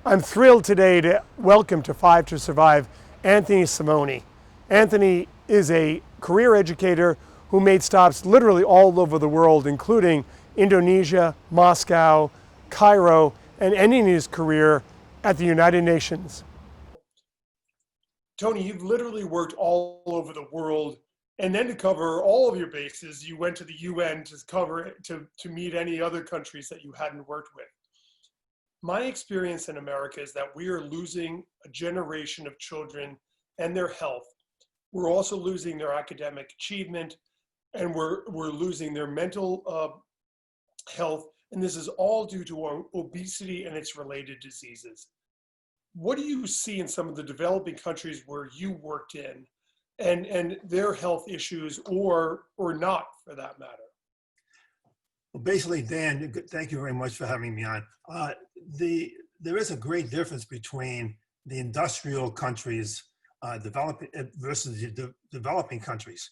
I'm thrilled today to welcome to Five to Survive Anthony Simone. Anthony is a career educator who made stops literally all over the world, including Indonesia, Moscow, Cairo, and ending his career at the United Nations. Tony, you've literally worked all over the world, and then to cover all of your bases, you went to the UN to cover to meet any other countries that you hadn't worked with. My experience in America is that we are losing a generation of children and their health. We're also losing their academic achievement, and we're losing their mental health. And this is all due to obesity and its related diseases. What do you see in some of the developing countries where you worked in and their health issues or not for that matter? Well, basically, Dan, thank you very much for having me on. There is a great difference between the industrial countries developing versus the developing countries.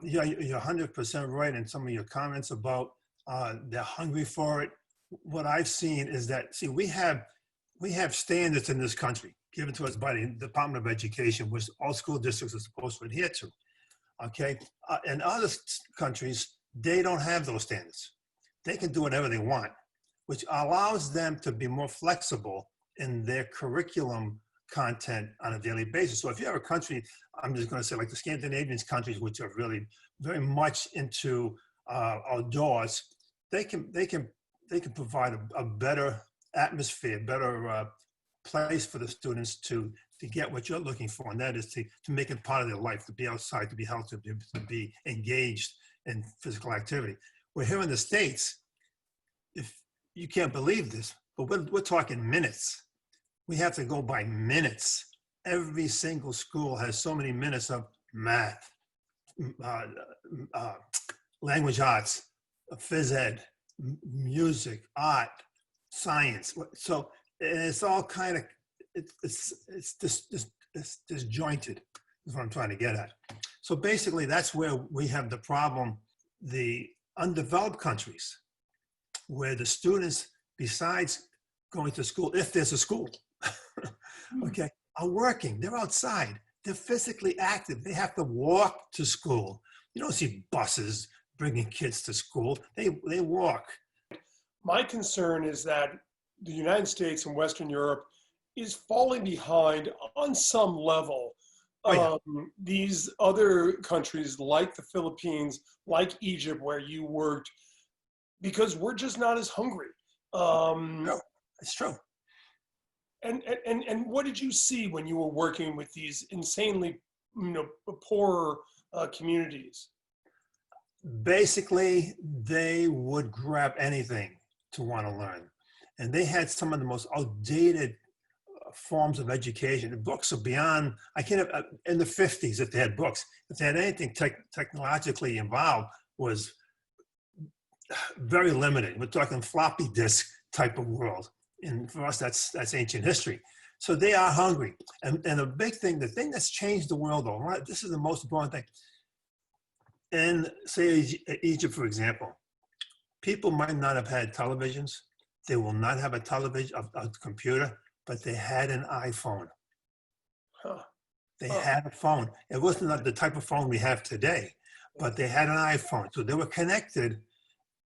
You're 100% right in some of your comments about they're hungry for it. What I've seen is that, see, we have standards in this country given to us by the Department of Education, which all school districts are supposed to adhere to. Okay, in other countries, they don't have those standards. They can do whatever they want, which allows them to be more flexible in their curriculum content on a daily basis. So if you have a country, I'm just going to say like the Scandinavian countries, which are really very much into outdoors, they can provide a better atmosphere, better place for the students to get what you're looking for, and that is to make it part of their life, to be outside, to be healthy, to be engaged in physical activity. We're here in the States, if you can't believe this, but we're talking minutes. We have to go by minutes. Every single school has so many minutes of math, language arts, phys ed, music, art, science. So it's all kind of, it's disjointed, is what I'm trying to get at. So basically, that's where we have the problem. The undeveloped countries, where the students, besides going to school, if there's a school, okay, are working. They're outside. They're physically active. They have to walk to school. You don't see buses bringing kids to school. They walk. My concern is that the United States and Western Europe is falling behind on some level. These other countries like the Philippines, like Egypt, where you worked, because we're just not as hungry. No, it's true. And what did you see when you were working with these insanely, poor communities? Basically, they would grab anything to want to learn, and they had some of the most outdated forms of education. The books are beyond, I can't, in the 50s, if they had books, if they had anything technologically involved, was very limited. We're talking floppy disk type of world. And for us, that's ancient history. So they are hungry. And the big thing, the thing that's changed the world, though, right, this is the most important thing. In, say, Egypt, for example, people might not have had televisions. They will not have a television, a computer, but they had an iPhone. They had a phone. It wasn't the type of phone we have today, but they had an iPhone. So they were connected,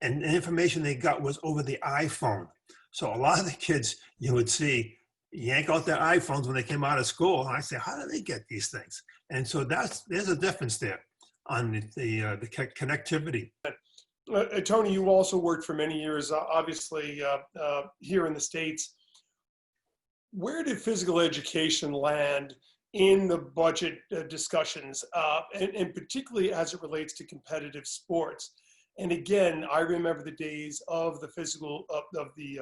and the information they got was over the iPhone. So a lot of the kids you would see yank out their iPhones when they came out of school. And I say, how do they get these things? And so there's a difference there on the connectivity. Tony, you also worked for many years, obviously, here in the States. Where did physical education land in the budget discussions, and particularly as it relates to competitive sports? And again, I remember the days of the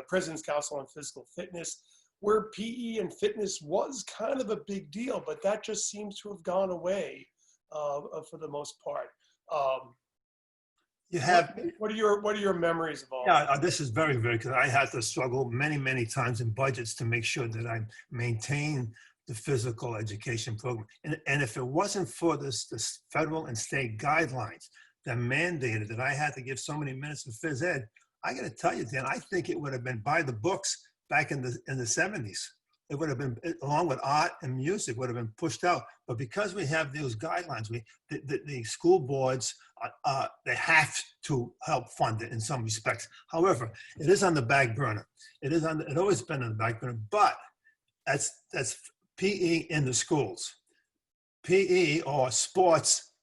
President's Council on Physical Fitness, where PE and fitness was kind of a big deal, but that just seems to have gone away for the most part. What are your memories of all that? Yeah, this is very, very, because I had to struggle many, many times in budgets to make sure that I maintain the physical education program. And if it wasn't for this federal and state guidelines that mandated that I had to give so many minutes of phys ed, I got to tell you, Dan, I think it would have been by the books back in the 70s. It would have been, along with art and music, would have been pushed out. But because we have those guidelines, the school boards, they have to help fund it in some respects. However, it is on the back burner. It always been on the back burner. But that's PE in the schools. PE or sports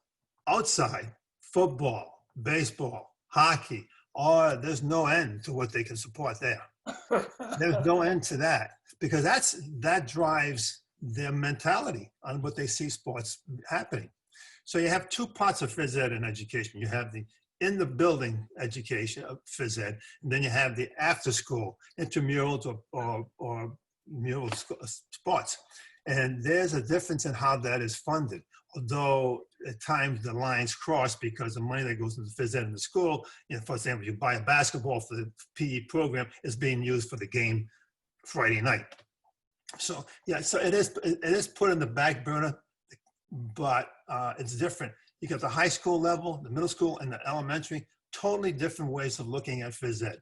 outside, football, baseball, hockey, or there's no end to what they can support there. There's no end to that, because that drives their mentality on what they see sports happening. So you have two parts of phys ed and education. You have the in the building education of phys ed, and then you have the after school intramurals or mural sports. And there's a difference in how that is funded. Although at times the lines cross because the money that goes into phys ed in the school, for example, you buy a basketball for the PE program, is being used for the game Friday night. So yeah, so it is put in the back burner, but it's different. You got the high school level, the middle school, and the elementary, totally different ways of looking at phys ed.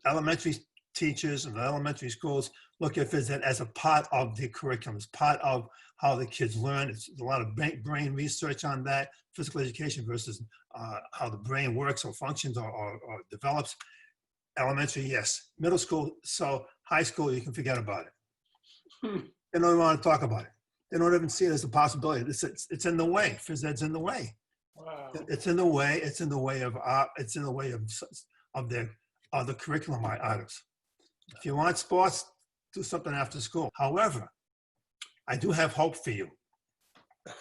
Elementary teachers and the elementary schools look at phys ed as a part of the curriculum, as part of how the kids learn. It's a lot of brain research on that, physical education versus how the brain works or functions or develops. Elementary, yes. Middle school, so high school, you can forget about it. They don't even want to talk about it. They don't even see it as a possibility. It's in the way. Phys ed's in the way. Wow. It's in the way. It's in the way of the curriculum items. If you want sports, do something after school. However, I do have hope for you.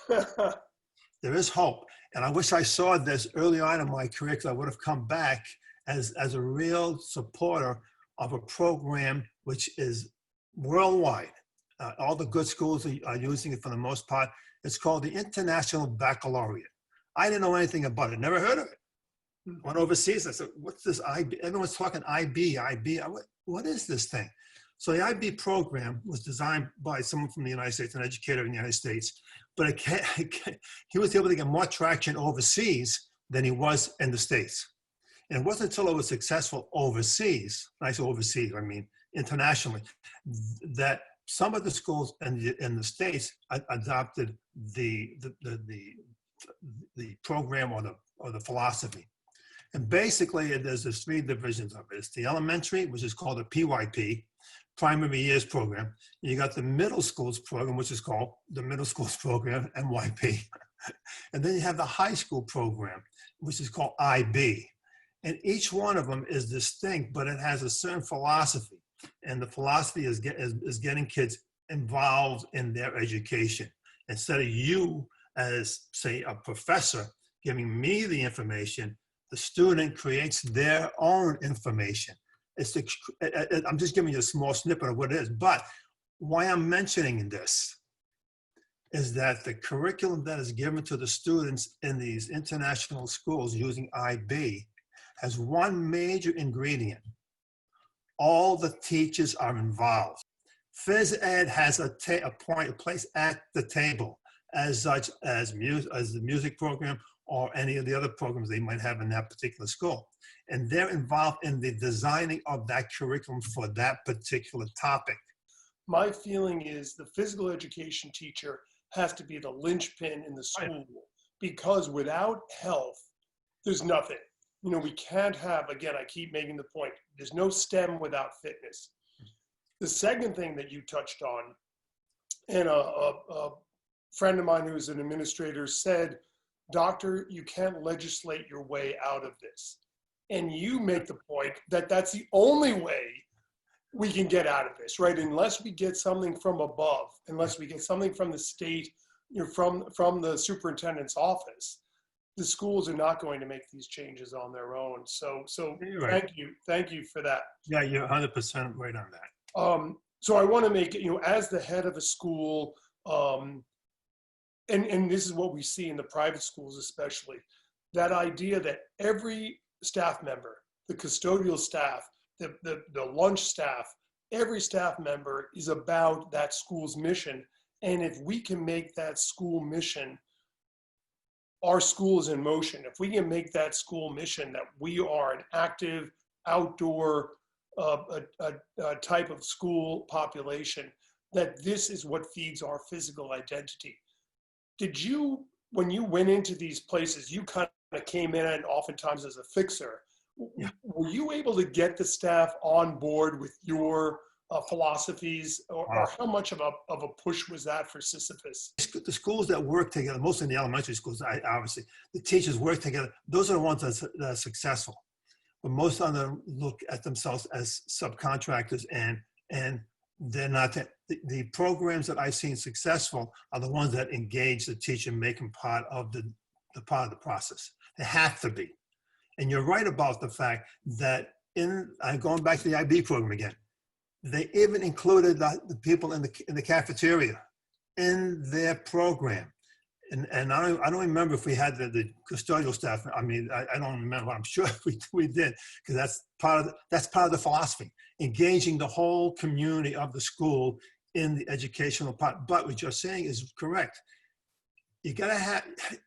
There is hope. And I wish I saw this early on in my career, because I would have come back as a real supporter of a program which is worldwide. All the good schools are using it for the most part. It's called the International Baccalaureate. I didn't know anything about it, never heard of it. Went overseas, I said, what's this IB? Everyone's talking IB. What is this thing? So the IB program was designed by someone from the United States, an educator in the United States, but he was able to get more traction overseas than he was in the States. And it wasn't until it was successful overseas, I say overseas, I mean internationally, that some of the schools in the States adopted the program or the philosophy. And basically, there's three divisions of it. It's the elementary, which is called a PYP, Primary Years Program. You got the middle schools program, which is called the Middle Schools Program, MYP. And then you have the high school program, which is called IB. And each one of them is distinct, but it has a certain philosophy. And the philosophy is getting kids involved in their education. Instead of you, as, say, a professor, giving me the information, the student creates their own information. I'm just giving you a small snippet of what it is. But why I'm mentioning this is that the curriculum that is given to the students in these international schools using IB has one major ingredient. All the teachers are involved. Phys ed has a place at the table, as such as the music program or any of the other programs they might have in that particular school. And they're involved in the designing of that curriculum for that particular topic. My feeling is the physical education teacher has to be the linchpin in the school, because without health, there's nothing. We can't have, again, I keep making the point, there's no STEM without fitness. The second thing that you touched on, and a friend of mine who's an administrator said, doctor, you can't legislate your way out of this. And you make the point that that's the only way we can get out of this, right? Unless we get something from above, unless we get something from the state, from the superintendent's office, the schools are not going to make these changes on their own. So right. Thank you for that. Yeah, you're 100% right on that. So I want to make it, as the head of a school, and this is what we see in the private schools especially, that idea that every staff member, the custodial staff, the lunch staff, every staff member is about that school's mission. And if we can make that school mission, our school is in motion. If we can make that school mission that we are an active, outdoor, a type of school population, that this is what feeds our physical identity. Did you, when you went into these places, you kind of came in and oftentimes as a fixer. Yeah. Were you able to get the staff on board with your philosophies, or how much of a push was that for Sisyphus? The schools that work together, most in the elementary schools, obviously, the teachers work together. Those are the ones that are successful. But most of them look at themselves as subcontractors, and they're not. The programs that I've seen successful are the ones that engage the teacher, make them part of the process. They have to be. And you're right about the fact that I'm going back to the IB program again. They even included the people in the cafeteria in their program. And I don't remember if we had the custodial staff. I mean, I don't remember. I'm sure we did, because that's part of the philosophy, engaging the whole community of the school in the educational part. But what you're saying is correct. You gotta have,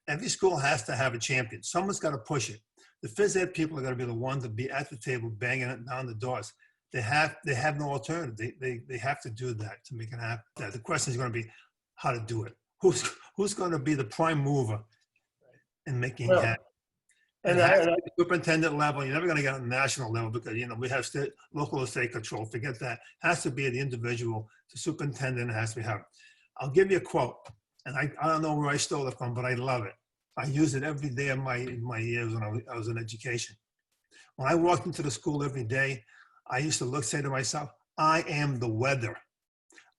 every school has to have a champion. Someone's got to push it. The phys ed people are going to be the ones to be at the table, banging it down the doors. They have no alternative. They have to do that to make it happen. The question is going to be how to do it. Who's going to be the prime mover in making it happen? And at the superintendent level, you're never going to get on the national level, because we have local or state control. Forget that. It has to be the individual. The superintendent has to be having. I'll give you a quote, and I don't know where I stole it from, but I love it. I use it every day of my years when I was in education. When I walked into the school every day, I used to say to myself, I am the weather.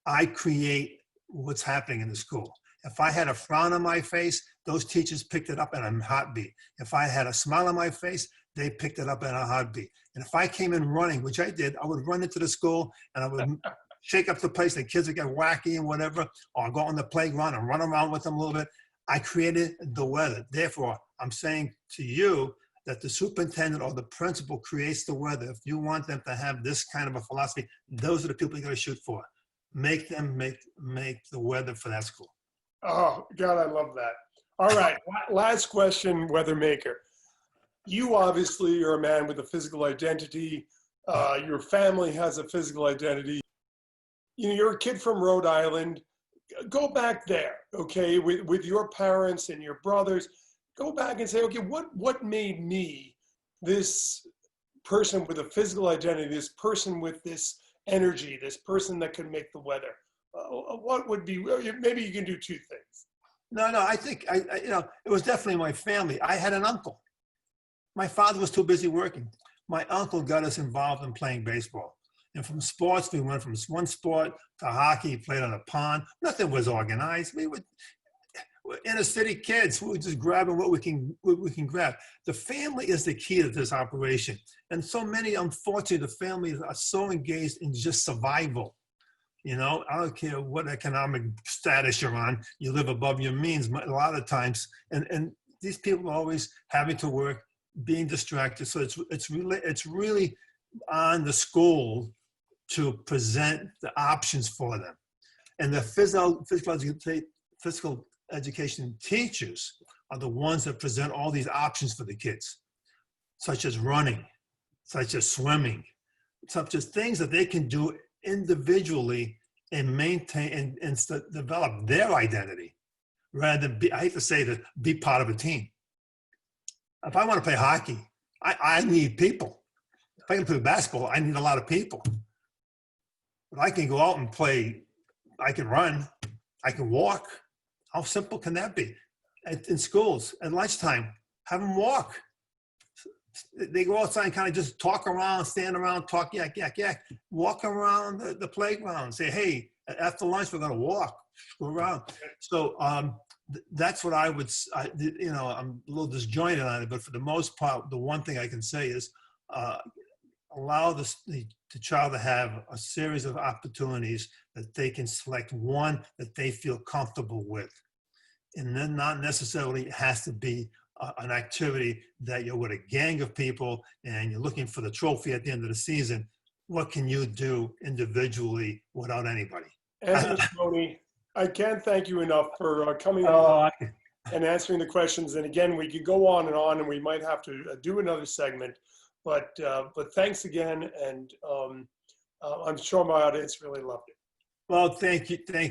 I create what's happening in the school. If I had a frown on my face, those teachers picked it up in a heartbeat. If I had a smile on my face, they picked it up in a heartbeat. And if I came in running, which I did, I would run into the school and I would shake up the place. The kids would get wacky and whatever, or go on the playground and run around with them a little bit. I created the weather. Therefore, I'm saying to you that the superintendent or the principal creates the weather. If you want them to have this kind of a philosophy, those are the people you got to shoot for. Make them make the weather for that school. Oh, God, I love that. All right, last question, weather maker. You obviously are a man with a physical identity. Your family has a physical identity. You're a kid from Rhode Island. Go back there, okay, with your parents and your brothers. Go back and say, okay, what made me this person with a physical identity, this person with this energy, this person that can make the weather? What would be, maybe you can do two things. No, I think, it was definitely my family. I had an uncle. My father was too busy working. My uncle got us involved in playing baseball. And from sports, we went from one sport to hockey, played on a pond. Nothing was organized. We're inner city kids. We were just grabbing what we can grab. The family is the key to this operation. And so many, unfortunately, the families are so engaged in just survival. I don't care what economic status you're on, you live above your means a lot of times. And these people are always having to work, being distracted. So it's really on the school to present the options for them. And the physical education teachers are the ones that present all these options for the kids, such as running, such as swimming, such as things that they can do individually and maintain and develop their identity, rather than I hate to say that, be part of a team. If I want to play hockey, I need people. If I can play basketball, I need a lot of people. But I can go out and play, I can run, I can walk. How simple can that be? In schools, at lunchtime, have them walk. They go outside and kind of just talk around, stand around, talk, yak. Walk around the playground. Say, hey, after lunch, we're going to walk, go around. So that's what I would, I'm a little disjointed on it, but for the most part, the one thing I can say is allow the child to have a series of opportunities that they can select one that they feel comfortable with. And then not necessarily has to be an activity that you're with a gang of people and you're looking for the trophy at the end of the season. What can you do individually without anybody? Anthony Simone, I can't thank you enough for coming on and answering the questions. And again, we could go on, and we might have to do another segment. But thanks again, and I'm sure my audience really loved it. Well, thank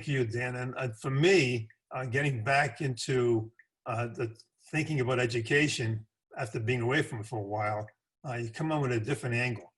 you, Dan. And for me, getting back into the thinking about education after being away from it for a while, you come on with a different angle.